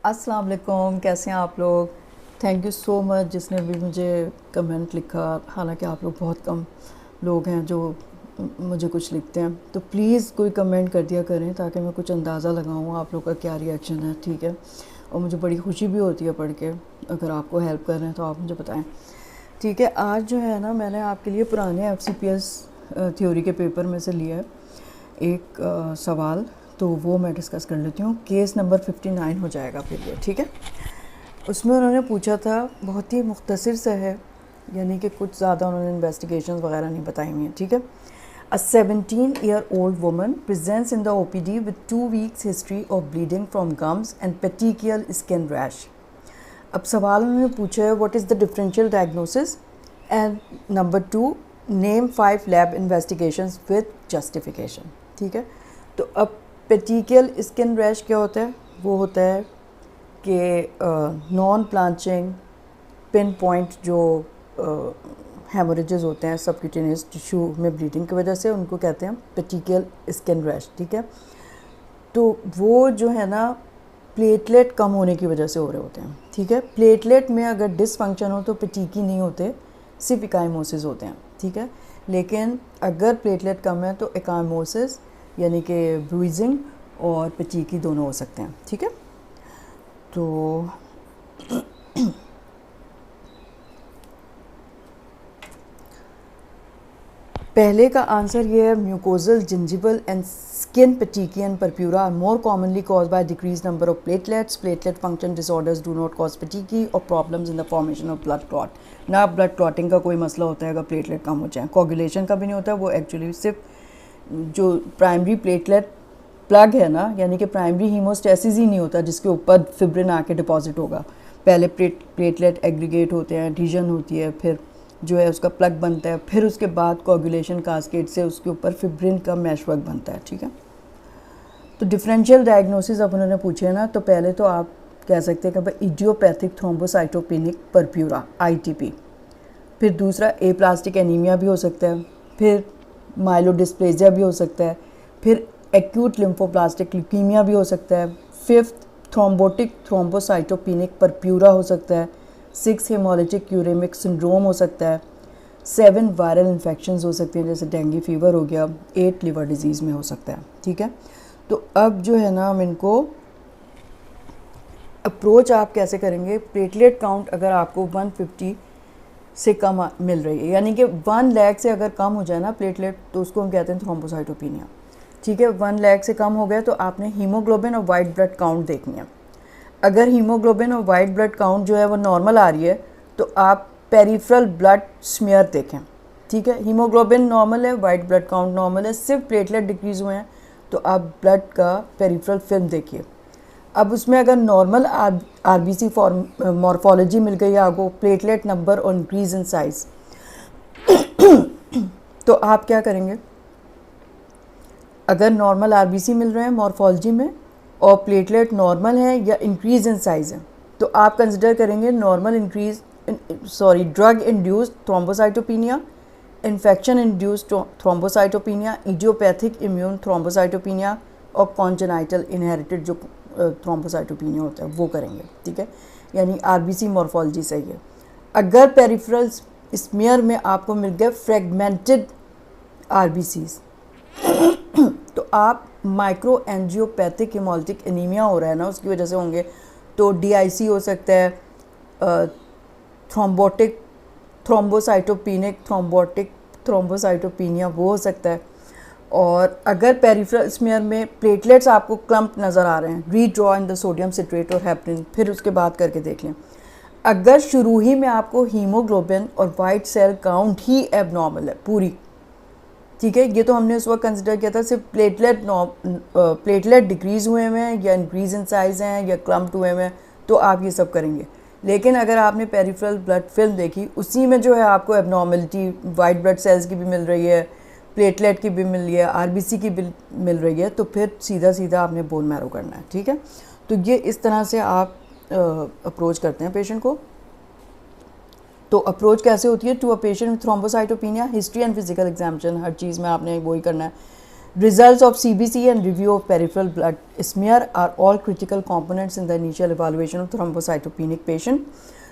अस्सलाम वालेकुम, कैसे हैं आप लोग। थैंक यू सो मच जिसने भी मुझे कमेंट लिखा। हालांकि आप लोग बहुत कम लोग हैं जो मुझे कुछ लिखते हैं, तो प्लीज़ कोई कमेंट कर दिया करें ताकि मैं कुछ अंदाज़ा लगाऊं आप लोग का क्या रिएक्शन है, ठीक है। और मुझे बड़ी खुशी भी होती है पढ़ के। अगर आपको हेल्प कर रहे हैं तो आप मुझे बताएं, ठीक है। आज जो है ना, मैंने आपके लिए पुराने FCPS थ्योरी के पेपर में से लिया है एक सवाल, तो वो मैं डिस्कस कर लेती हूँ। केस नंबर 59 हो जाएगा फिर ये, ठीक है। उसमें उन्होंने पूछा था, बहुत ही मुख्तसर सा है, यानी कि कुछ ज़्यादा उन्होंने इन्वेस्टिगेशंस वगैरह नहीं बताई हुई हैं, ठीक है। अ 17-year-old woman presents in the OPD with 2 weeks history of bleeding from gums and petechial skin rash. अब सवाल उन्होंने पूछा है, what is the differential diagnosis, and number 2, name 5 lab investigations with justification, ठीक है। तो अब पेटिकियल स्किन रैश क्या होता है? वो होता है कि नॉन प्लांचिंग पिन पॉइंट जो हेमोरेजेस होते हैं सबक्यूटेनियस टिश्यू में ब्लीडिंग की वजह से, उनको कहते हैं पेटिकियल स्किन रैश, ठीक है। तो वो जो है ना, प्लेटलेट कम होने की वजह से हो रहे होते हैं, ठीक है। प्लेटलेट में अगर डिसफंक्शन हो तो पेटिकी नहीं होते, सिर्फ इकाइमोसिस होते हैं, ठीक है। लेकिन अगर प्लेटलेट कम है तो इकाइमोसिस यानी कि ब्रूइजिंग और पेटिकी दोनों हो सकते हैं, ठीक है। तो पहले का आंसर ये है, mucosal gingival and skin petechiae purpura are more commonly cause by decrease number of platelets. Platelet function disorders do not cause petechiae और problems in the formation of blood clot. ना ब्लड क्लॉटिंग का कोई मसला होता है अगर platelet कम हो जाए, कोगुलेशन का भी नहीं होता। वो एक्चुअली सिर्फ जो प्राइमरी प्लेटलेट प्लग है ना, यानी कि प्राइमरी हीमोस्टेसिस ही नहीं होता जिसके ऊपर फिब्रिन आके डिपॉजिट होगा। पहले प्लेटलेट एग्रीगेट होते हैं, एडिशन होती है, फिर जो है उसका प्लग बनता है, फिर उसके बाद कोगुलेशन कास्केड से उसके ऊपर फिब्रिन का मैशवर्क बनता है, ठीक है। तो डिफरेंशियल डायग्नोसिस अब उन्होंने पूछे ना, तो पहले तो आप कह सकते हैं कि भाई इडियोपैथिक थ्रोम्बोसाइटोपेनिक परप्यूरा ITP। फिर दूसरा एप्लास्टिक एनीमिया भी हो सकता है, फिर माइलोडिस्प्लेजिया भी हो सकता है, फिर एक्यूट लिम्फोप्लास्टिक ल्यूकीमिया भी हो सकता है। फिफ्थ, थ्रोम्बोटिक थ्रोम्बोसाइटोपेनिक परप्यूरा हो सकता है। 6 हेमोलिटिक यूरेमिक सिंड्रोम हो सकता है। 7 वायरल इन्फेक्शंस हो सकती हैं, जैसे डेंगू फीवर हो गया। 8 लिवर डिजीज़ में हो सकता है, ठीक है। तो अब जो है ना, हम इनको अप्रोच आप कैसे करेंगे। प्लेटलेट काउंट अगर आपको 150 से कम मिल रही है, यानी कि 1 लाख से अगर कम हो जाए ना प्लेटलेट, तो उसको हम कहते हैं थ्रोम्बोसाइटोपेनिया, ठीक है। 1 लाख से कम हो गया तो आपने हीमोग्लोबिन और वाइट ब्लड काउंट देखनी है। अगर हीमोग्लोबिन और वाइट ब्लड काउंट जो है वो नॉर्मल आ रही है तो आप पेरिफेरल ब्लड स्मीयर देखें, ठीक है। हीमोग्लोबिन नॉर्मल है, वाइट ब्लड काउंट नॉर्मल है, सिर्फ प्लेटलेट डिक्रीज़ हुए हैं तो आप ब्लड का पेरिफेरल फिल्म देखिए। अब उसमें अगर नॉर्मल RBC मॉर्फोलॉजी मिल गई है आपको, प्लेटलेट नंबर और इंक्रीज इन साइज, तो आप क्या करेंगे। अगर नॉर्मल RBC मिल रहे हैं मॉर्फोलॉजी में और प्लेटलेट नॉर्मल है या इंक्रीज इन साइज है, तो आप कंसिडर करेंगे normal drug induced thrombocytopenia, infection induced thrombocytopenia, idiopathic immune thrombocytopenia और कॉन्जेनाइटल इनहेरिटेड जो थ्रोम्बोसाइटोपेनिया होता है वो करेंगे, ठीक है। यानी RBC मॉर्फोलॉजी सही है। अगर पेरिफेरल स्मीयर में आपको मिल गया फ्रेगमेंटेड RBCs, तो आप माइक्रो एंजियोपैथिक हेमोलिटिक एनीमिया हो रहा है ना, उसकी वजह से होंगे, तो DIC हो सकता है, थ्रोम्बोटिक थ्रोम्बोसाइटोपेनिक थ्रोम्बोटिक थ्रोम्बोसाइटोपेनिया वो हो सकता है। और अगर पेरिफेरल स्मीयर में प्लेटलेट्स आपको क्लम्प नज़र आ रहे हैं, redraw in the sodium citrate और हेपरिन, फिर उसके बाद करके देख लें। अगर शुरू ही में आपको हीमोग्लोबिन और वाइट सेल काउंट ही एबनॉर्मल है पूरी, ठीक है, ये तो हमने उस वक्त कंसिडर किया था सिर्फ प्लेटलेट डिक्रीज़ हुए हैं या इंक्रीज इन साइज हैं या क्लम्प्ड हुए हैं, तो आप ये सब करेंगे। लेकिन अगर आपने पेरिफेरल ब्लड फिल्म देखी, उसी में जो है आपको एबनॉर्मलिटी वाइट ब्लड सेल्स की भी मिल रही है, प्लेटलेट की भी मिल रही है, RBC की भी मिल रही है, तो फिर सीधा सीधा आपने बोन मैरो करना है, ठीक है। तो ये इस तरह से आप अप्रोच करते हैं पेशेंट को। तो अप्रोच कैसे होती है to a patient with thrombocytopenia, history and physical examination, हर चीज़ में आपने वही करना है। Results of CBC and review of peripheral blood smear are all critical components in the initial evaluation of thrombocytopenic patient.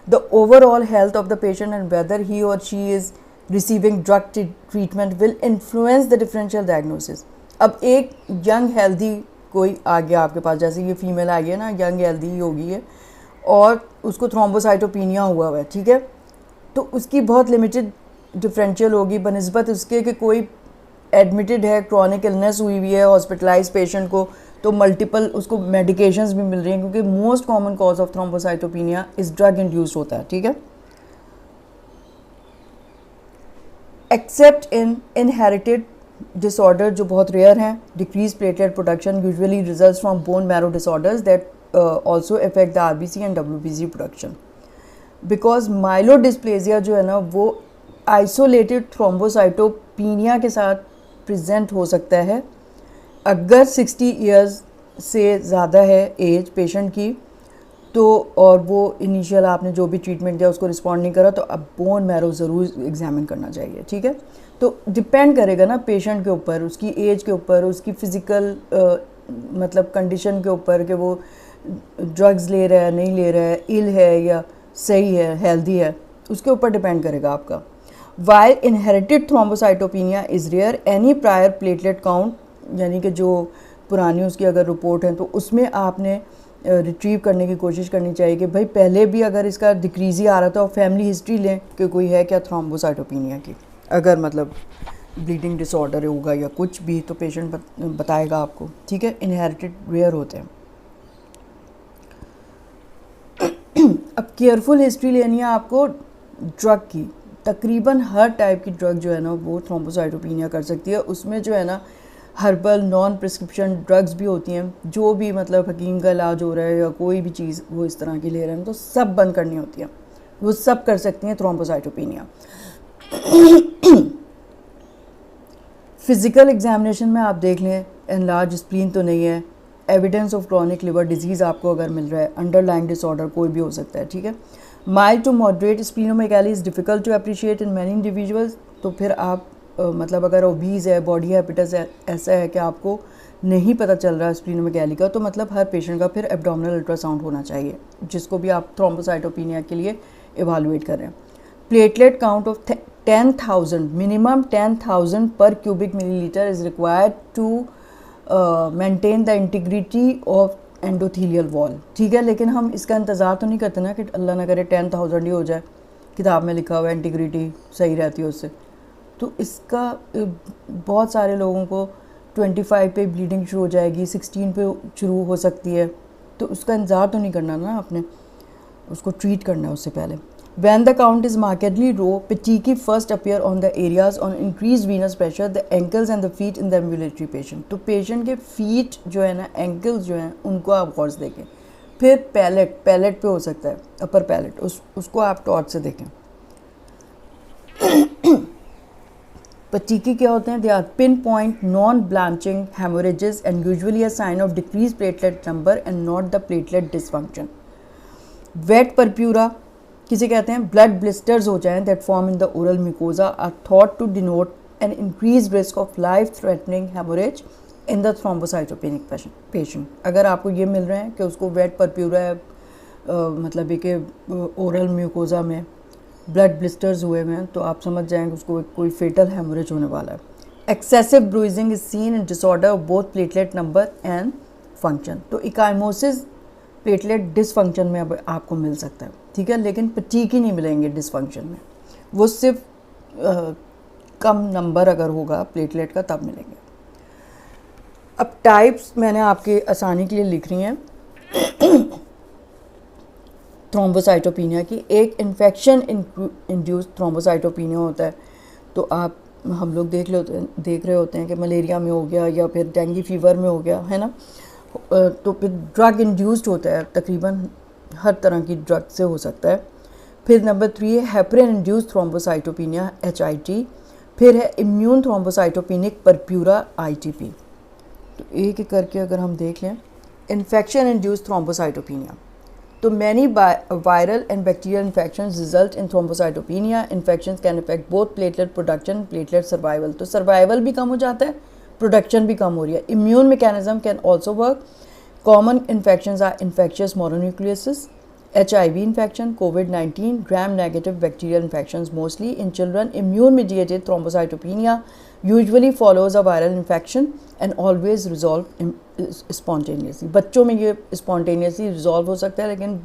The overall health of the patient and whether he or she is receiving drug treatment will influence the differential diagnosis. अब एक young healthy कोई आ गया आपके पास, जैसे ये female आ गई है ना, यंग हेल्दी होगी है और उसको थ्रोम्बोसाइटोपिनिया हुआ है, ठीक है, तो उसकी बहुत लिमिटेड डिफरेंशियल होगी बनिस्बत उसके कि कोई एडमिटेड है, क्रॉनिक इलनेस हुई हुई है, हॉस्पिटलाइज पेशेंट को, तो मल्टीपल उसको मेडिकेशंस भी मिल रही हैं, क्योंकि most common cause of thrombocytopenia is drug induced होता है, ठीक है। एक्सेप्ट इन इनहेरिटेड डिसऑर्डर जो बहुत रेयर हैं, decrease platelet production usually results from bone marrow disorders that also effect the RBC and WBC production. Because myelodysplasia जो है ना वो आइसोलेटेड थ्रोम्बोसाइटोपिनिया के साथ प्रेजेंट हो सकता है अगर 60 इयर्स से ज़्यादा है एज पेशेंट की, तो और वो इनिशियल आपने जो भी ट्रीटमेंट दिया उसको रिस्पॉन्ड नहीं करा, तो अब बोन मैरो ज़रूर एग्जामिन करना चाहिए, ठीक है। तो डिपेंड करेगा ना पेशेंट के ऊपर, उसकी एज के ऊपर, उसकी फ़िज़िकल मतलब कंडीशन के ऊपर कि वो ड्रग्स ले रहा है नहीं ले रहा है, इल है या सही है, हेल्दी है, उसके ऊपर डिपेंड करेगा आपका। While inherited thrombocytopenia is rare, any prior platelet count यानी कि जो पुरानी उसकी अगर रिपोर्ट है तो उसमें आपने रिट्रीव करने की कोशिश करनी चाहिए कि भाई पहले भी अगर इसका डिक्रीज ही आ रहा था और फैमिली हिस्ट्री लें कि कोई है क्या थ्रोम्बोसाइटोपिनिया की, अगर मतलब ब्लीडिंग डिसऑर्डर होगा या कुछ भी तो पेशेंट बताएगा आपको, ठीक है। इनहेरिटेड रेयर होते हैं। अब केयरफुल हिस्ट्री लेनी है आपको ड्रग की, तकरीबन हर टाइप की ड्रग जो है ना वो थ्रोम्बोसाइटोपिनिया कर सकती है। उसमें जो है ना हर्बल नॉन प्रिस्क्रिप्शन ड्रग्स भी होती हैं, जो भी मतलब हकीम का इलाज हो रहा है या कोई भी चीज़ वो इस तरह की ले रहे हैं तो सब बंद करनी होती है, वो सब कर सकती हैं थ्रोम्बोसाइटोपिनिया। फिज़िकल एग्जामिनेशन में आप देख लें एनलार्ज स्प्लीन तो नहीं है, evidence of chronic liver disease आपको अगर मिल रहा है, अंडरलाइंग डिसऑर्डर कोई भी हो सकता है, ठीक है। Mild to moderate splenomegaly is difficult to appreciate in many individuals, तो फिर आप मतलब अगर ओबीज़ है, बॉडी हैबिटस है, ऐसा है कि आपको नहीं पता चल रहा है स्प्लीनोमेगाली का, तो मतलब हर पेशेंट का फिर एब्डोमिनल अल्ट्रासाउंड होना चाहिए जिसको भी आप थ्रोम्बोसाइटोपिनिया के लिए इवालुएट कर रहे हैं। प्लेटलेट काउंट ऑफ 10,000 मिनिमम 10,000 पर cubic millilitre is required to maintain the integrity of endothelial wall, ठीक है। लेकिन हम इसका इंतज़ार तो नहीं करते ना कि अल्लाह ना करे 10,000 ही हो जाए, किताब में लिखा हुआ है इंटीग्रिटी सही रहती है उससे, तो इसका बहुत सारे लोगों को 25 पे ब्लीडिंग शुरू हो जाएगी, 16 पे शुरू हो सकती है, तो उसका इंतज़ार तो नहीं करना ना आपने, उसको ट्रीट करना है उससे पहले। When the count is markedly low, petechiae first appear on the areas on increased venous pressure, the ankles and the feet in the ambulatory patient. तो पेशेंट के फीट जो है ना, एंकल्स जो हैं उनको आप गौर से देखें। फिर पैलेट पे हो सकता है, अपर पैलेट, उसको आप टॉर्च से देखें। पेटेचियाe क्या होते हैं? They are pin point non blanching haemorrhages and usually a sign of decrease platelet number and not the platelet dysfunction. Wet purpura किसे कहते हैं? ब्लड ब्लिस्टर्स हो जाएं that form in the oral mucosa are thought to denote an increase risk of life threatening haemorrhage in the thrombocytopenic patient. अगर आपको ये मिल रहे हैं कि उसको वेट परप्यूरा है, मतलब ये कि ओरल म्यूकोजा में ब्लड ब्लिस्टर्स हुए हुए हैं, तो आप समझ जाएंगे उसको कोई फेटल हेमोरेज होने वाला है। Excessive bruising is seen in disorder of both platelet number and function. तो इकाइमोसिस प्लेटलेट डिसफंक्शन में अब आपको मिल सकता है, ठीक है, लेकिन पेटेचियाe नहीं मिलेंगे डिसफंक्शन में, वो सिर्फ कम नंबर अगर होगा प्लेटलेट का तब मिलेंगे। अब टाइप्स मैंने आपके आसानी के लिए लिख रही हैं थ्रोम्बोसाइटोपिनिया की। एक इन्फेक्शन इंड्यूस्ड थ्रोम्बोसाइटोपिनिया होता है, तो आप हम लोग देख रहे होते हैं कि मलेरिया में हो गया या फिर डेंगू फीवर में हो गया, है ना, तो फिर ड्रग इंड्यूस्ड होता है, तकरीबन हर तरह की ड्रग से हो सकता है। फिर नंबर 3 है हेपरिन इंड्यूस्ड थ्रोम्बोसाइटोपिनिया HIT। फिर है इम्यून थ्रोम्बोसाइटोपिनिक परप्यूरा ITP। तो एक एक करके अगर हम देख लें, इन्फेक्शन इंड्यूस्ड थ्रोम्बोसाइटोपिनिया, तो many viral and bacterial infections result in thrombocytopenia. Infections can affect both platelet production platelet survival, तो सर्वाइवल भी कम हो जाता है, प्रोडक्शन भी कम हो रही है. Immune mechanism can also work. Common infections are infectious mononucleosis, HIV infection, COVID-19, gram-negative bacterial infections mostly. In children, immune-mediated thrombocytopenia usually follows a viral infection and always resolve spontaneously. बच्चों में ये spontaneously resolve हो सकता है, लेकिन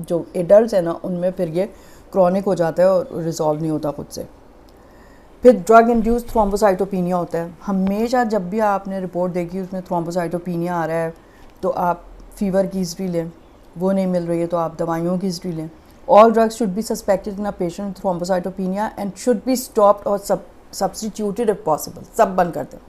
जो adults हैं ना उनमें फिर ये chronic हो जाता है और resolve नहीं होता खुद से. फिर ड्रग इंड्यूस्ड थ्रोम्बोसाइटोपिनिया होता है. हमेशा जब भी आपने रिपोर्ट देखी उसमें थ्रोम्बोसाइटोपिनिया आ रहा है तो आप फीवर की हिस्ट्री लें, वो नहीं मिल रही है तो आप दवाइयों की हिस्ट्री लें. All drugs should be suspected in a patient thrombocytopenia and should be stopped और सब्स्टिट्यूटेड इफ पॉसिबल. सब बंद कर दें.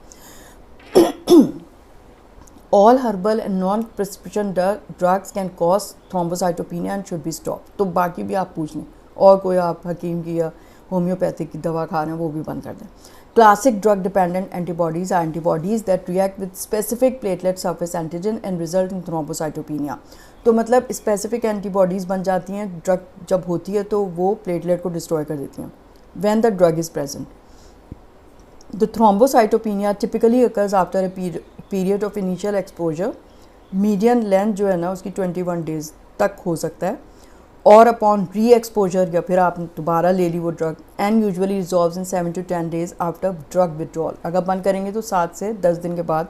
All herbal and non prescription drugs can cause thrombocytopenia and should be stopped. तो बाकी भी आप पूछ लें, और कोई आप हकीम की या होम्योपैथिक की दवा खा रहे हैं वो भी बंद कर दें. Classic drug dependent antibodies are antibodies that react with specific platelet surface antigen and result in thrombocytopenia. तो मतलब स्पेसिफिक एंटीबॉडीज़ बन जाती हैं ड्रग जब होती है तो वो प्लेटलेट को डिस्ट्रॉय कर देती हैं. When the drug is present, the thrombocytopenia typically occurs after a period of initial exposure. Median length जो है ना उसकी 21 days तक हो सकता है. और अपॉन री एक्सपोजर या फिर आपने दोबारा ले ली वो drug, and usually resolves in 7 to 10 days after drug withdrawal. अगर बंद करेंगे तो 7 से 10 दिन के बाद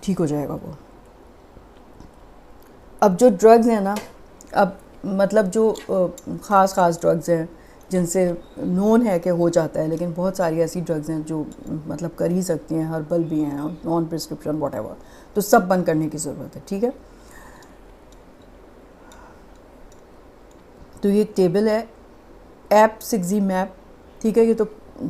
ठीक हो जाएगा वो. अब जो ड्रग्स हैं ना, अब मतलब जो ख़ास ड्रग्स हैं जिनसे नोन है कि हो जाता है, लेकिन बहुत सारी ऐसी ड्रग्स हैं जो मतलब कर ही सकती हैं, हर्बल भी हैं, नॉन प्रिस्क्रिप्शन व्हाटएवर, तो सब बंद करने की ज़रूरत है. ठीक है, तो ये टेबल है एपसिक्जीमैब. ठीक है, ये तो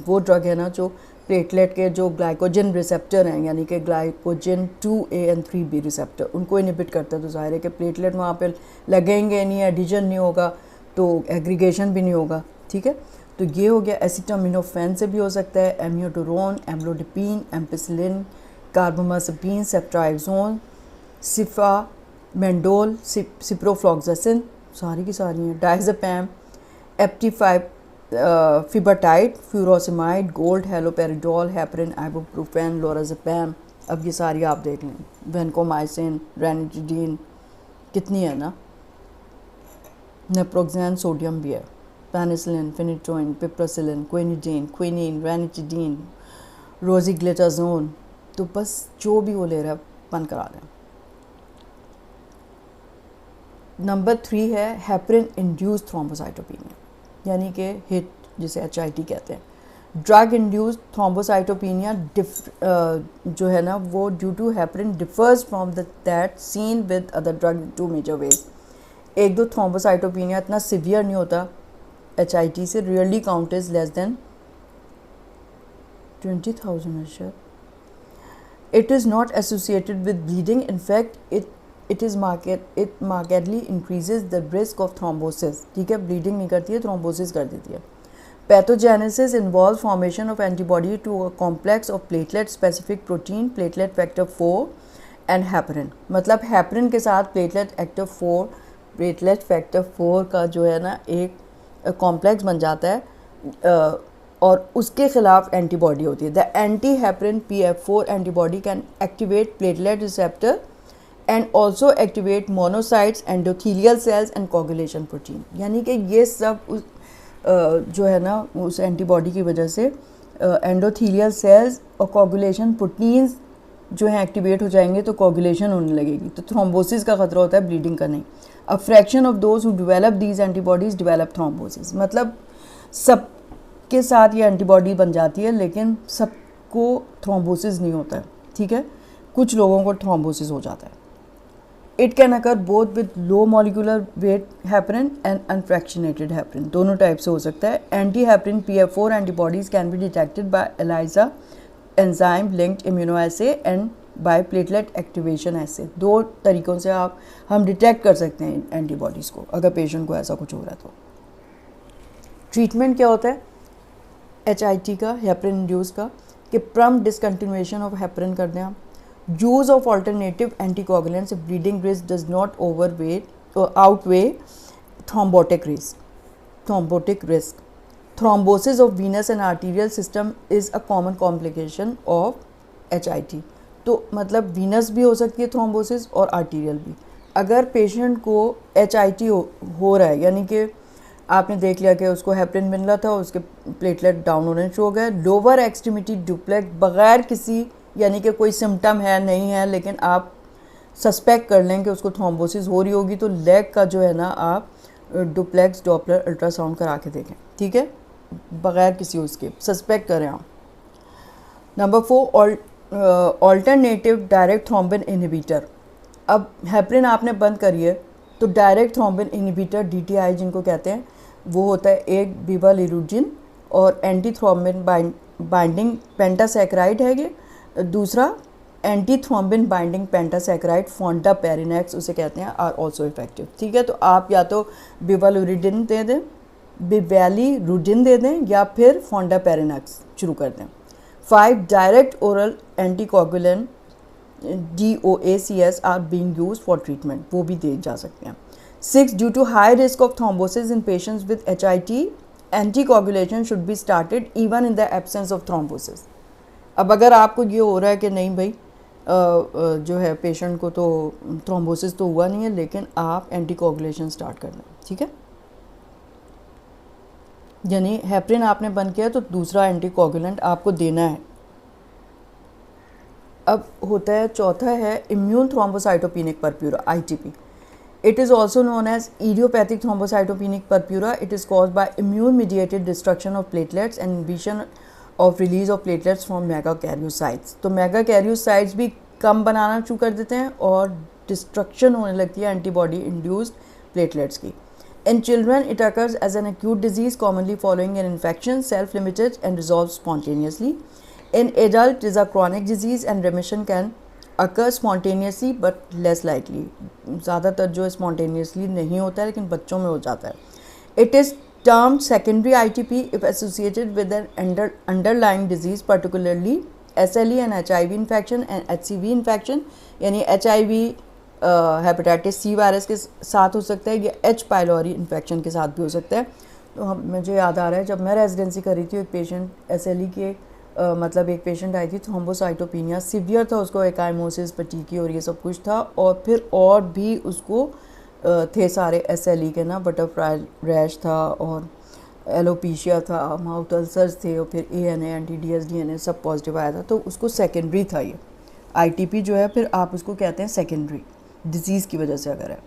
वो ड्रग है ना जो प्लेटलेट के जो ग्लाइकोजन रिसेप्टर हैं, यानी कि glycogen 2A and 3B receptor, उनको इनहिबिट करता है. तो जाहिर है कि प्लेटलेट वहाँ पे लगेंगे नहीं, एडिशन नहीं होगा, तो एग्रीगेशन भी नहीं होगा. ठीक है, तो ये हो गया. एसिटामिनोफेन से भी हो सकता है, amiodarone, amlodipine, ampicillin, carbamazepine, ceftriaxone, cefamandole, ciprofloxacin, सारी की सारी हैं, diazepam, fibatide, furosemide, gold, haloperidol, heparin, ibuprofen, lorazepam. अब ये सारी आप देख लें, वेनकोमाइसिन, रेनिटिडीन, कितनी है ना, नेप्रोक्सैन सोडियम भी है, penicillin, phenytoin, piperacillin, quinidine, quinine, ranitidine, rosiglitazone. तो बस जो भी वो ले रहा है बंद करा दें. नंबर 3 है हेपरिन इंड्यूस्ड थ्रोम्बोसाइटोपिनिया, यानी कि हिट जिसे HIT कहते हैं. ड्रग इंड्यूस्ड थ्रोम्बोसाइटोपिनिया जो है ना वो due to heparin differs from that seen with other drug two major ways. एक दो थ्रोम्बोसाइटोपिनिया इतना सिवियर नहीं होता HIT से. Rarely count is less than 20,000. It is not associated with bleeding. In fact, it markedly increases the risk of thrombosis. ठीक है, bleeding नहीं करती है, थ्रोम्बोसिस कर देती है. Pathogenesis involves formation of antibody to a complex of platelet specific protein, platelet factor 4 and heparin. मतलब heparin के साथ platelet factor 4 का जो है ना एक कॉम्प्लेक्स बन जाता है और उसके खिलाफ एंटीबॉडी होती है. The anti heparin PF4 antibody can activate platelet receptor and also activate monocytes, endothelial cells and coagulation protein. यानी कि ये सब जो है ना उस एंटीबॉडी की वजह से एंडोथीलियल सेल्स और कोगुलेशन प्रोटीन्स जो हैं एक्टिवेट हो जाएंगे तो कोगुलेशन होने लगेगी. तो थ्रोम्बोसिस का खतरा होता है, ब्लीडिंग का नहीं. A fraction of those who develop these antibodies develop thrombosis. मतलब सब के साथ ये एंटीबॉडी बन जाती है लेकिन सबको थ्रोम्बोसिस नहीं होता है. ठीक है, कुछ लोगों को थ्रोम्बोसिस हो जाता है. It can occur both with low molecular weight heparin and unfractionated heparin. दोनों टाइप से हो सकता है. Anti heparin PF4 antibodies can be detected by ELISA enzyme linked immunoassay and by platelet activation assay. दो तरीक़ों से हम डिटेक्ट कर सकते हैं एंटीबॉडीज़ को अगर पेशेंट को ऐसा कुछ हो रहा है तो. ट्रीटमेंट क्या होता है HIT का, हेपरिन इंड्यूस का, कि प्रम्प्ट डिसकंटिन्यूएशन ऑफ हेपरिन कर दें. Use of alternative anticoagulants if bleeding risk does not outweigh thrombotic risk. Thrombosis of venous and arterial system is a common complication of HIT। तो मतलब Venus भी हो सकती है थ्रोम्बोसिस और आर्टीरियल भी। अगर पेशेंट को HIT हो रहा है, यानी कि आपने देख लिया कि उसको हेपरिन मिल रहा था, उसके प्लेटलेट डाउन होने शुरू हो गए, लोअर एक्सट्रीमिटी डुप्लेक्स बगैर किसी यानी कि कोई सिम्टम है नहीं है, लेकिन आप सस्पेक्ट कर लें कि उसको थ्रोम्बोसिस हो रही होगी, तो लेग का जो है ना आप डुप्लेक्स डॉपलर अल्ट्रासाउंड करा के देखें, ठीक है, बगैर किसी उसके सस्पेक्ट करें आप। Number 4, alternative direct thrombin inhibitor. अब हेपरिन आपने बंद करी है तो डायरेक्ट थ्रोम्बिन इनहिबिटर DTI जिनको कहते हैं, वो होता है एक बिवालिरुजिन और एंटी थ्रोम्बिन बाइंडिंग पेंटासैकराइड है ये, दूसरा एंटी थ्रोम्बिन बाइंडिंग पेंटासैकराइड फोंडापेरिनेक्स उसे कहते हैं, आर ऑल्सो इफेक्टिव, ठीक है। तो आप या तो बिवालिरुडिन दे दें, बिवालिरुडिन दे दें, या फिर फोंडापेरिनेक्स शुरू कर दें। 5, direct oral anticoagulant DOACs are being used for treatment, वो भी दे जा सकते हैं। 6, due to high risk of thrombosis in patients with HIT, anticoagulation should be started even in the absence of thrombosis. अब अगर आपको ये हो रहा है कि नहीं भाई जो है पेशेंट को तो थ्रोम्बोसिस तो हुआ नहीं है, लेकिन आप एंटीकोगुलेशन स्टार्ट कर दें, ठीक है। यानी हेपरिन आपने बंद किया तो दूसरा एंटीकोगुलेंट आपको देना है। अब होता है चौथा है immune thrombocytopenic purpura, ITP। It is also known as idiopathic thrombocytopenic purpura. It is caused by immune-mediated destruction of platelets and inhibition of release of platelets from megakaryocytes. तो megakaryocytes भी कम बनाना शुरू कर देते हैं और डिस्ट्रक्शन होने लगती है एंटीबॉडी इंड्यूस्ड प्लेटलेट्स की। In children, it occurs as an acute disease commonly following an infection, self-limited and resolves spontaneously. In adult, it is a chronic disease and remission can occur spontaneously but less likely. ज़्यादातर जो spontaneously नहीं होता है लेकिन बच्चों में हो जाता है। It is termed secondary ITP if associated with an underlying disease, particularly SLE and HIV infection and HCV infection, यानी HIV हेपेटाइटिस सी वायरस के साथ हो सकता है या H पाइलोरी इन्फेक्शन के साथ भी हो सकता है। तो मुझे याद आ रहा है जब मैं रेजिडेंसी कर रही थी, एक पेशेंट SLE के मतलब एक पेशेंट आई थी थ्रोम्बोसाइटोपेनिया सिवियर था, उसको एकाइमोसिस पटीकी और ये सब कुछ था, और फिर और भी उसको थे सारे SLE के ना, बटरफ्लाई रैश था और एलोपीशिया था, माउथ अल्सर्स थे, और फिर ANA anti-DS DNA सब पॉजिटिव आया था, तो उसको सेकेंडरी था ये ITP जो है, फिर आप उसको कहते हैं सेकेंडरी डिजीज़ की वजह से अगर है।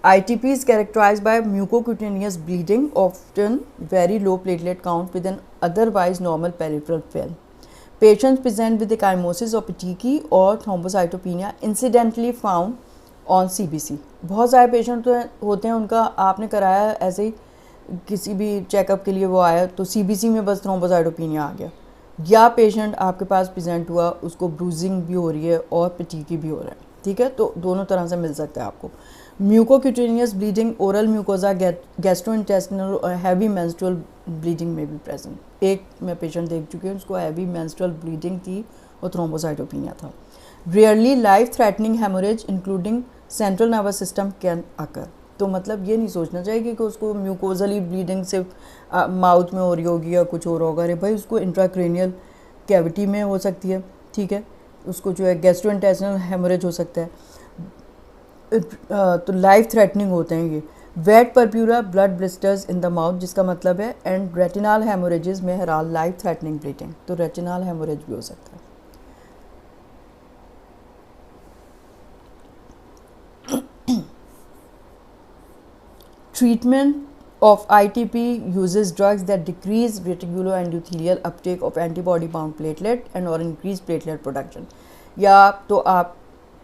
ITP is characterized by mucocutaneous bleeding, often very low platelet count with an otherwise normal peripheral film. Patients present with ecchymosis or petechiae or thrombocytopenia incidentally found on CBC. बहुत सारे patient तो होते हैं उनका आपने कराया ऐसे ही किसी भी चेकअप के लिए वो आया तो CBC में बस थ्रोम्बोसाइटोपेनिया आ गया, या पेशेंट आपके पास प्रेजेंट हुआ उसको ब्रूजिंग भी हो रही है और पेटीकी भी हो रहा है, ठीक है। तो दोनों तरह से मिल सकता है आपको। Mucocutaneous bleeding, oral mucosa, gastrointestinal और हैवी मेंस्ट्रुअल ब्लीडिंग में भी प्रेजेंट। एक मैं पेशेंट देख चुकी हूँ उसको हैवी मेंस्ट्रुअल ब्लीडिंग थी और थ्रोम्बोसाइटोपेनिया था। Rarely life threatening haemorrhage including central nervous system can occur. तो मतलब ये नहीं सोचना चाहिए कि उसको म्यूकोजली ब्लीडिंग सिर्फ माउथ में हो रही होगी या कुछ और होगा, अरे भाई उसको इंट्राक्रेनियल कैविटी में हो सकती है, ठीक है, उसको जो है गैस्ट्रोइंटेस्टिनल हेमोरेज हो सकता है, तो लाइफ थ्रेटनिंग होते हैं ये। Wet purpura, blood blisters in the mouth, जिसका मतलब है, एंड रेटिनल हेमोरेजेस में हराल लाइफ थ्रेटनिंग ब्लीडिंग, तो रेटिनल हेमोरेज भी हो सकता है। Treatment of ITP uses drugs that decrease reticuloendothelial uptake of antibody-bound platelet and or increase platelet production. या तो आप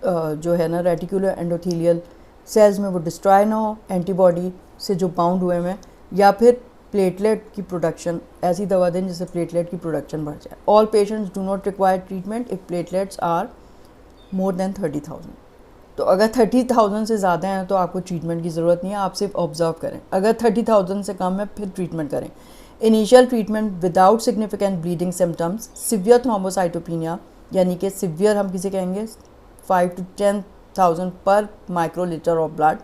जो है ना रेटिकुलर एंडोथीलियल सेल्स में वो डिस्ट्रॉय ना हो एंटीबॉडी से जो बाउंड हुए हैं, या फिर प्लेटलेट की प्रोडक्शन, ऐसी दवा दें जिससे प्लेटलेट की प्रोडक्शन बढ़ जाए। All patients do not require treatment if platelets are more than 30,000। तो अगर 30,000 से ज़्यादा हैं तो आपको ट्रीटमेंट की ज़रूरत नहीं है, आप सिर्फ ऑब्जर्व करें। अगर 30,000 से कम है फिर ट्रीटमेंट करें। Initial treatment without significant bleeding symptoms, severe thrombocytopenia यानी कि सिवियर हम किसे कहेंगे 5 to 10,000 पर माइक्रोलीटर ऑफ ब्लड,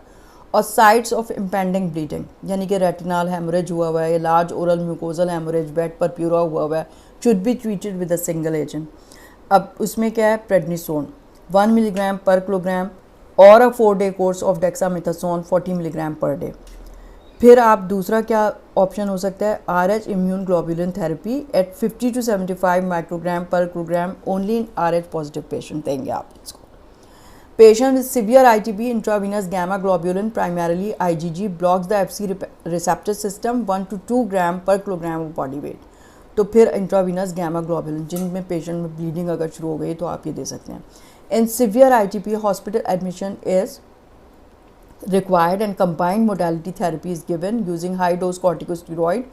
और साइट्स ऑफ इम्पेंडिंग ब्लीडिंग यानी कि रेटिनल हेमोरेज हुआ हुआ है या large oral mucosal haemorrhage, bed पर प्यूरा हुआ हुआ है, should be treated with a single agent. अब उसमें क्या है, प्रेडनिसोन 1 मिलीग्राम पर किलोग्राम और a 4-day course of dexamethasone 40 milligram per day. फिर आप दूसरा क्या ऑप्शन हो सकता है, RH immune globulin therapy at 50 to 75 microgram per kilogram only in RH positive patient देंगे आप इसको। Patient with severe ITP, intravenous gamma globulin, primarily IgG, blocks the Fc receptor system 1 to 2 gram per kilogram of body weight। तो फिर intravenous gamma globulin, जिनमें patient में bleeding अगर शुरू हो गई तो आप ये दे सकते हैं। इन severe ITP, hospital admission is required and combined modality therapy is given using high dose corticosteroid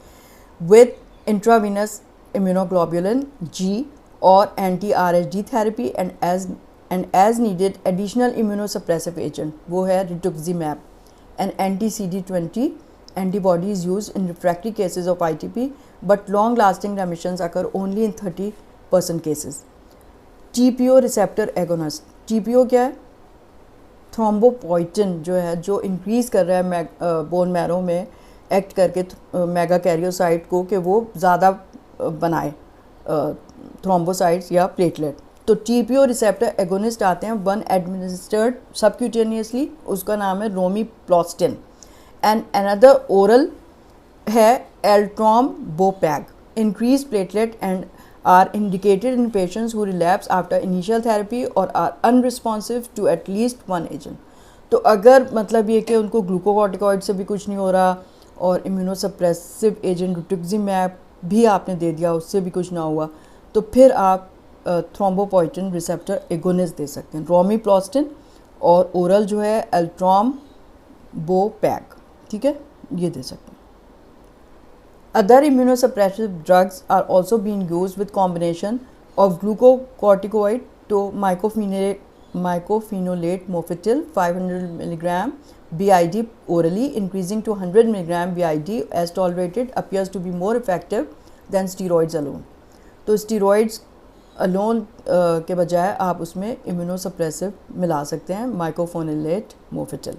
with intravenous immunoglobulin G or anti-RHD therapy and as needed additional immunosuppressive agent, वो है rituximab, an anti-CD20 antibody is used in refractory cases of ITP but long lasting remissions occur only in 30% cases। TPO receptor agonist, TPO क्या है, thrombopoietin जो है, जो increase कर रहा है बोन मैरो में एक्ट करके मेगा कैरियोसाइट को कि वो ज़्यादा बनाए थ्रोम्बोसाइट्स या प्लेटलेट। तो TPO रिसेप्टर एगोनिस्ट आते हैं, वन एडमिनिस्टर्ड सबक्यूटेनियसली, उसका नाम है रोमीप्लास्टिन, एंड अनदर ओरल है eltrombopag. Increase platelet and are indicated in patients who relapse after initial therapy or are unresponsive to at least one agent। तो अगर मतलब ये कि उनको ग्लूकोकॉर्टिकॉइड से भी कुछ नहीं हो रहा और इम्यूनोसप्रेसिव एजेंट रिटुक्सिमैब भी आपने दे दिया, उससे भी कुछ ना हुआ, तो फिर आप थ्रोम्बोपोइटिन रिसेप्टर एगोनिस्ट दे सकते हैं, रोमीप्लास्टिन, और ओरल जो है एल्ट्रोम्बोपैग, ठीक है, ये दे सकते हैं। Other immunosuppressive drugs are also being used with combination of glucocorticoid to mycophenolate mofetil 500 mg BID orally, increasing to 100 mg BID as tolerated, appears to be more effective than steroids alone। तो steroids alone के बजाय आप उसमें immunosuppressive मिला सकते हैं, mycophenolate mofetil।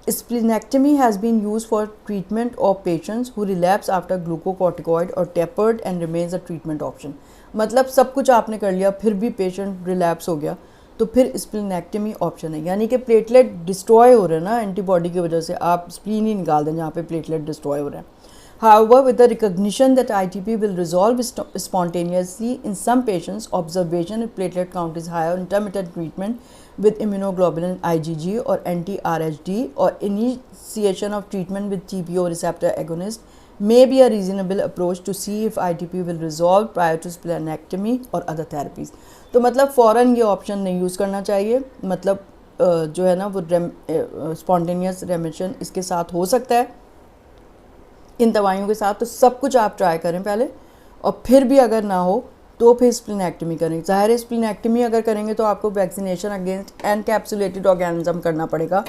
Splenectomy has been used for treatment of patients who relapse after glucocorticoid or tapered and remains a treatment option। मतलब सब कुछ आपने कर लिया फिर भी पेशेंट रिलैप्स हो गया तो फिर स्प्लीनेक्टमी ऑप्शन है, यानी कि प्लेटलेट डिस्ट्रॉय हो रहे हैं ना एंटीबॉडी की वजह से, आप स्प्लीन ही निकाल दें जहाँ पे प्लेटलेट डिस्ट्रॉय हो रहे हैं। However, with the recognition that ITP will resolve spontaneously in some patients, observation if platelet count is higher, intermittent treatment with immunoglobulin IgG or anti-RHD or initiation of treatment with TPO receptor agonist may be a reasonable approach to see if ITP will resolve prior to splenectomy or other therapies। तो मतलब फ़ौरन ये option नहीं use करना चाहिए, मतलब जो है ना वो स्पॉन्टेनियस रेमिशन इसके साथ हो सकता है इन दवाइयों के साथ, तो सब कुछ आप ट्राई करें पहले, और फिर भी अगर ना हो तो फिर स्प्लीनेक्टमी करें। ज़ाहिर है स्प्लीनेक्टमी अगर करेंगे तो आपको वैक्सीनेशन अगेंस्ट एनकैप्सुलेटेड ऑर्गेनिज्म करना पड़ेगा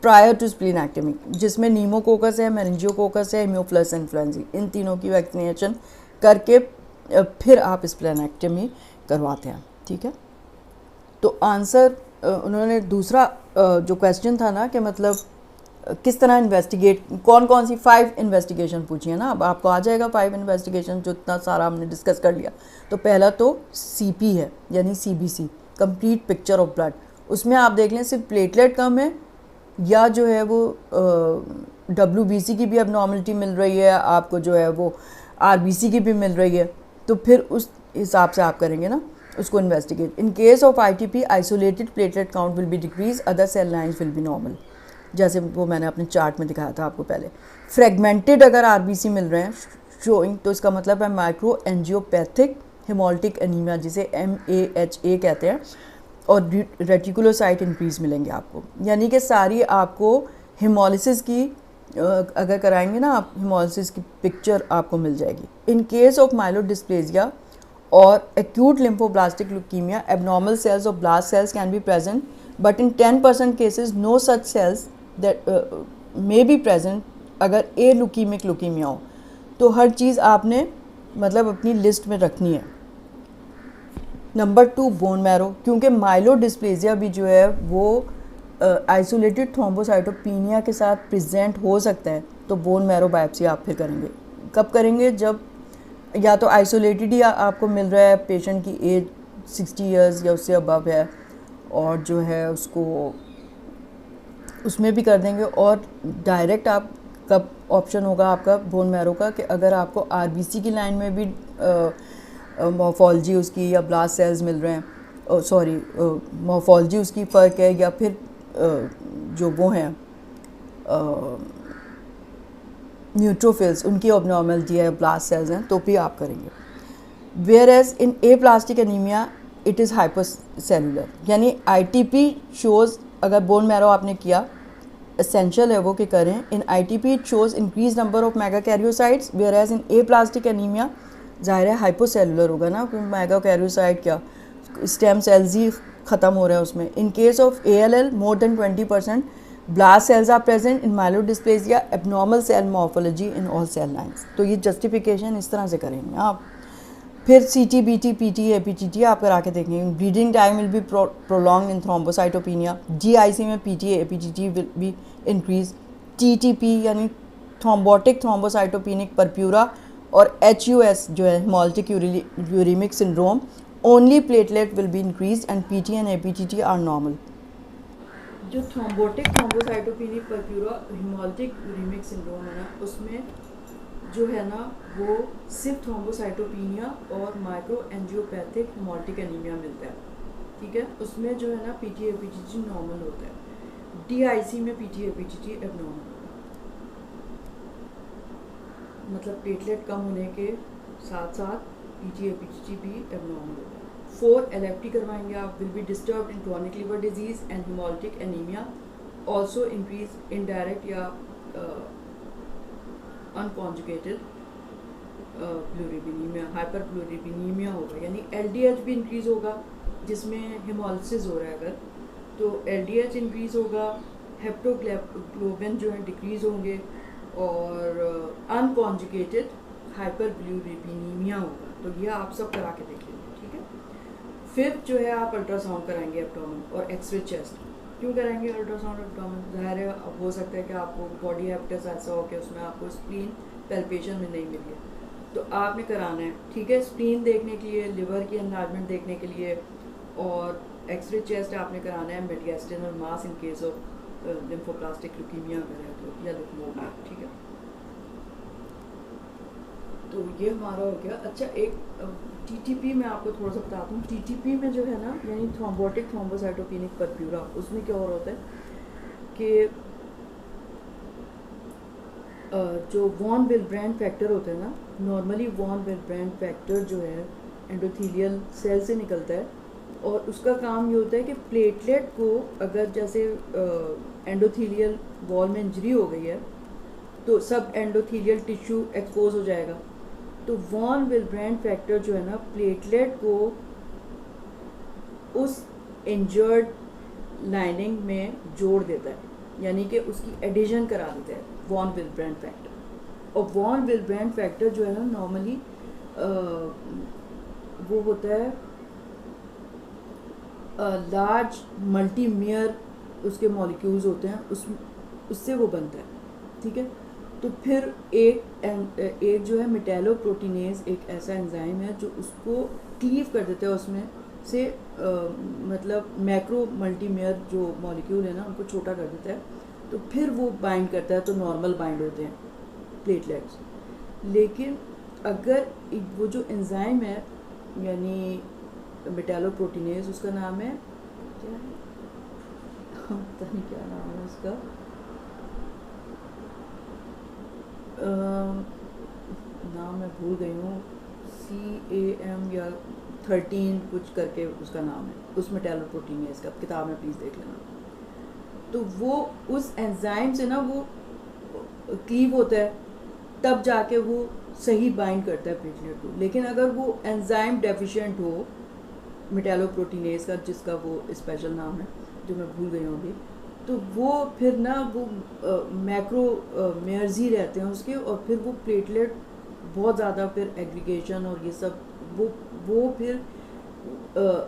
प्रायर टू स्प्लीनेक्टमी, जिसमें नीमोकोकस है, मेनिंजियोकोकस है, हेमोफिलस इन्फ्लुएंजा, इन तीनों की वैक्सीनेशन करके फिर आप स्प्लीनेक्टमी करवाते हैं, ठीक है। तो आंसर उन्होंने दूसरा जो क्वेश्चन था ना कि मतलब किस तरह इन्वेस्टिगेट, कौन कौन सी 5 इन्वेस्टिगेशन पूछी है ना, अब आपको आ जाएगा 5 इन्वेस्टिगेशन जो इतना सारा हमने डिस्कस कर लिया। तो पहला तो CP है, यानी CBC, complete picture of blood, उसमें आप देख लें सिर्फ प्लेटलेट कम है या जो है वो WBC की भी अबनॉर्मलिटी मिल रही है आपको, जो है वो RBC की भी मिल रही है, तो फिर उस हिसाब से आप करेंगे ना उसको investigate. In case of ITP isolated platelet count will be decrease, other cell lines will be normal, जैसे वो मैंने अपने चार्ट में दिखाया था आपको पहले। फ्रेगमेंटेड अगर RBC मिल रहे हैं शोइंग, तो इसका मतलब है माइक्रो एंजियोपैथिक हेमोलिटिक एनीमिया, जिसे MAHA कहते हैं, और रेटिकुलोसाइट इंक्रीज मिलेंगे आपको, यानी कि सारी आपको हेमोलिसिस की अगर कराएंगे ना आप, हेमोलिसिस की पिक्चर आपको मिल जाएगी। इन केस ऑफ माइलोडिस्प्लेजिया और acute lymphoblastic leukaemia, abnormal cells of blast cells can be present, but in 10% cases no such cells that may be present अगर ल्यूकीमिक ल्यूकीमिया हो। तो हर चीज़ आपने मतलब अपनी लिस्ट में रखनी है। नंबर 2 बोन मैरो, क्योंकि माइलोडिस्प्लेजिया भी जो है वो आइसोलेटेड थ्रोम्बोसाइटोपिनिया के साथ प्रेजेंट हो सकता है, तो बोन मैरो बायोप्सी आप फिर करेंगे। कब करेंगे? जब या तो आइसोलेटेड ही आपको मिल रहा है पेशेंट की एज 60 इयर्स या उससे अबव है और जो है उसको उसमें भी कर देंगे। और डायरेक्ट आप कब ऑप्शन होगा आपका बोन मैरो का कि अगर आपको आरबीसी की लाइन में भी मॉर्फोलॉजी उसकी या ब्लास्ट सेल्स मिल रहे हैं, सॉरी मॉर्फोलॉजी उसकी फ़र्क है, या फिर जो वो हैं न्यूट्रोफिल्स उनकी ऑबनॉर्मलिटी है, ब्लास्ट सेल्स हैं, तो भी आप करेंगे। Whereas in aplastic anaemia it is hypocellular, यानी आईटीपी शोज़, अगर बोन मैरो आपने किया एसेंशियल है वो कि करें। In ITP it shows increase number of megakaryocytes, whereas in aplastic anaemia ज़ाहिर है हाइपोसेलुलर होगा ना, क्योंकि मेगाकैरियोसाइट क्या स्टेम सेल्स ही ख़त्म हो रहे हैं उसमें। In case of ALL more than 20% blast cells are present in myelodysplasia abnormal cell morphology in all cell lines. तो ये जस्टिफिकेशन इस तरह से करेंगे आप। फिर CT, BT, PT, APTT आप करा के देखेंगे। Bleeding time will be prolong in thrombocytopenia. GIC में PT, APTT will be increase. TTP यानी थ्रोम्बोटिक थ्रोम्बोसाइटोपिनिक परप्यूरा और HUS जो है haemolytic uraemic syndrome, only platelet will be increase and PT and APTT are normal. जो thrombotic thrombocytopenic purpura haemolytic uraemic syndrome है ना, उसमें जो है ना वो सिर्फ थ्रोम्बोसाइटोपिनिया और माइक्रो एंजियोपैथिक हेमोलिटिक एनीमिया मिलता है, ठीक है। उसमें जो है ना PT, APTT नॉर्मल होता है। DIC में PT, APTT एबनॉर्मल होता है, मतलब प्लेटलेट कम होने के साथ साथ PT, APTT भी एबनॉर्मल होता है। 4 LFT करवाएंगे आप। Will be disturb in chronic liver disease and haemolytic anaemia, also increase indirect या अनकॉन्जुगेटेड प्लूरिबिनीमिया, हाइपर प्लूरिबिनीमिया होगा, यानी LDH भी इंक्रीज़ होगा जिसमें हेमोलिसिस हो रहा है अगर, तो LDH इंक्रीज़ होगा, हेप्टोग्लोबिन जो है डिक्रीज़ होंगे और अनकॉन्जुगेटेड हाइपर प्लूरिबिनीमिया होगा। तो ये आप सब करा के देख लीजिए, ठीक है। फिर जो है आप अल्ट्रासाउंड कराएंगे एब्डोमेन और एक्सरे चेस्ट। क्यों कराएंगे अल्ट्रासाउंड एब्डोमेन? ज़ाहिर है अब हो सकता है कि आपको बॉडी हैप्टस ऐसा हो कि उसमें आपको स्प्लीन पैल्पेशन में नहीं मिली है, तो आपने कराना है, ठीक है। स्प्लीन देखने के लिए, लिवर की एनलार्जमेंट देखने के लिए, और एक्सरे चेस्ट आपने कराना है mediastinal mass in case of lymphoblastic leukaemia अगर है तो, या लिम्फोमा, ठीक है। तो ये हमारा हो गया। अच्छा, एक TTP में आपको थोड़ा सा बताता हूँ। TTP में जो है ना, यानी थ्रोम्बोटिक थ्रोम्बोसाइटोपिनिक परप्यूरा, उसमें क्या हो रहा होता है कि जो वॉन विल्ब्रेंड फैक्टर होता है ना, नॉर्मली वॉन विल्ब्रेंड फैक्टर जो है एंडोथेलियल सेल से निकलता है, और उसका काम ये होता है कि प्लेटलेट को अगर जैसे एंडोथेलियल वॉल में इंजरी हो गई है तो सब एंडोथेलियल टिश्यू एक्सपोज हो जाएगा, तो वॉन विल्ब्रेंड फैक्टर जो है ना प्लेटलेट को उस इंजर्ड लाइनिंग में जोड़ देता है, यानी कि उसकी एडिशन करा देता है वॉन विल्ब्रेंड फैक्टर। और वॉन विल्ब्रेंड फैक्टर जो है ना नॉर्मली वो होता है लार्ज मल्टीमियर उसके मॉलिक्यूल्स होते हैं, उससे वो बनता है, ठीक है। तो फिर एक जो है मेटालोप्रोटीनेज, एक ऐसा एंजाइम है जो उसको क्लीव कर देता है, उसमें से मतलब मैक्रो मल्टीमेयर जो मॉलिक्यूल है ना उनको छोटा कर देता है, तो फिर वो बाइंड करता है, तो नॉर्मल बाइंड होते हैं प्लेटलेट्स। लेकिन अगर वो जो एंजाइम है यानी मेटालोप्रोटीनेज, उसका नाम है क्या है, पता नहीं क्या नाम है उसका, नाम मैं भूल गई हूँ, CAM या 13 कुछ करके उसका नाम है, उस मेटालोप्रोटीनेज का किताब में प्लीज़ देख लेना। तो वो उस एंजाइम से ना वो क्लीव होता है, तब जाके वो सही बाइंड करता है प्लेटलेट को। लेकिन अगर वो एंजाइम डेफिशिएंट हो मेटालोप्रोटीनेज का, जिसका वो स्पेशल नाम है जो मैं भूल गई हूँ अभी, तो वो फिर ना वो मैक्रो मेयर्स ही रहते हैं उसके, और फिर वो प्लेटलेट बहुत ज़्यादा फिर एग्रीगेशन और ये सब वो फिर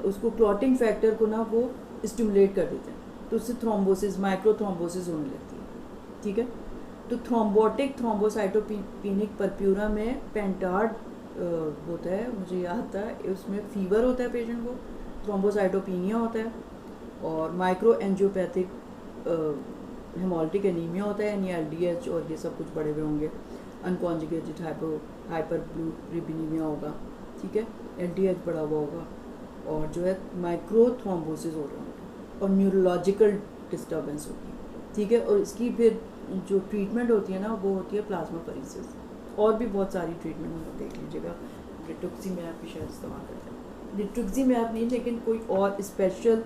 उसको क्लॉटिंग फैक्टर को ना वो स्टिमुलेट कर देते हैं, तो उससे थ्रोम्बोसिस, माइक्रो थ्रोम्बोसिस होने लगती है, ठीक है। तो थ्रोम्बोटिक थ्रोम्बोसाइटोपिनिक परप्यूरा में पेंटार्ड होता है, मुझे याद था, उसमें फीवर होता है पेशेंट को, थ्रोम्बोसाइटोपिनिया होता है, और माइक्रो एंजियोपैथिक हेमोलिटिक एनीमिया होता है, यानी LDH और ये सब कुछ बढ़े हुए होंगे, अनकॉन्जुगेटेड हाइपरब्यूरिनीमिया होगा, ठीक है, LDH बढ़ा हुआ होगा, और जो है माइक्रो थ्रोम्बोसिस हो रहे होंगे, और न्यूरोलॉजिकल डिस्टर्बेंस होगी, ठीक है। और इसकी फिर जो ट्रीटमेंट होती है ना वो होती है प्लाज्माफेरेसिस, और भी बहुत सारी ट्रीटमेंट हम देख लीजिएगा। रिटुक्सीमैब भी शायद इस्तेमाल करते हैं, रिटुक्सीमैब नहीं, लेकिन कोई और स्पेशल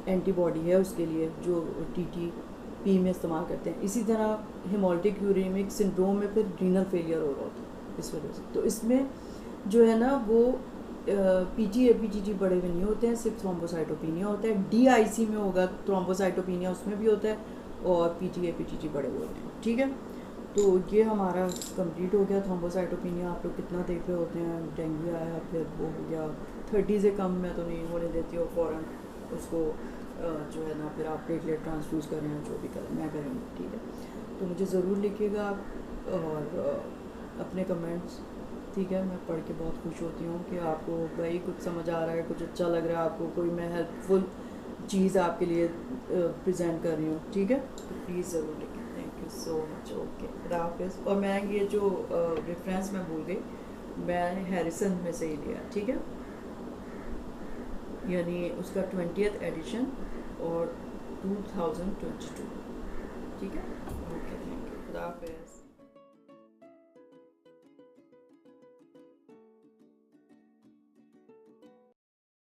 एंटीबॉडी है उसके लिए जो TTP में इस्तेमाल करते हैं। इसी तरह हेमोलिटिक यूरेमिक सिंड्रोम में फिर रीनल फेलियर हो रहा होता है इस वजह से। तो इसमें जो है ना वो PTAPTT बड़े हुए नहीं होते हैं, सिर्फ थ्रोम्बोसाइटोपिनिया होता है। DIC में होगा थ्रोम्बोसाइटोपिनिया, उसमें भी होता है, और PTAPTT बड़े हुए होते हैं, ठीक है। तो ये हमारा कंप्लीट हो गया थ्रोम्बोसाइटोपिनिया। आप लोग कितना देख रहे होते हैं, डेंगू आया फिर वो हो गया, 30 से कम मैं तो नहीं होने देती हूँ, फ़ौरन उसको जो है ना फिर आप प्लेटलेट ट्रांसफ्यूज़ करें, जो भी करें मैं करूँगी, ठीक है। तो मुझे ज़रूर लिखिएगा आप, और अपने कमेंट्स, ठीक है। मैं पढ़ के बहुत खुश होती हूँ कि आपको भाई कुछ समझ आ रहा है, कुछ अच्छा लग रहा है आपको, कोई मैं हेल्पफुल चीज़ आपके लिए प्रेजेंट कर रही हूँ, ठीक है। तो प्लीज़ ज़रूर लिखें। Thank you so much. Okay, खुदा हाफिज़। और मैं ये जो रेफरेंस मैं भूल गई, मैं हैरिसन में से ही लिया, ठीक है, यानी उसका 20th एडिशन और 2022, ठीक है। ओके, थैंक यू, खुदा हाफिज़।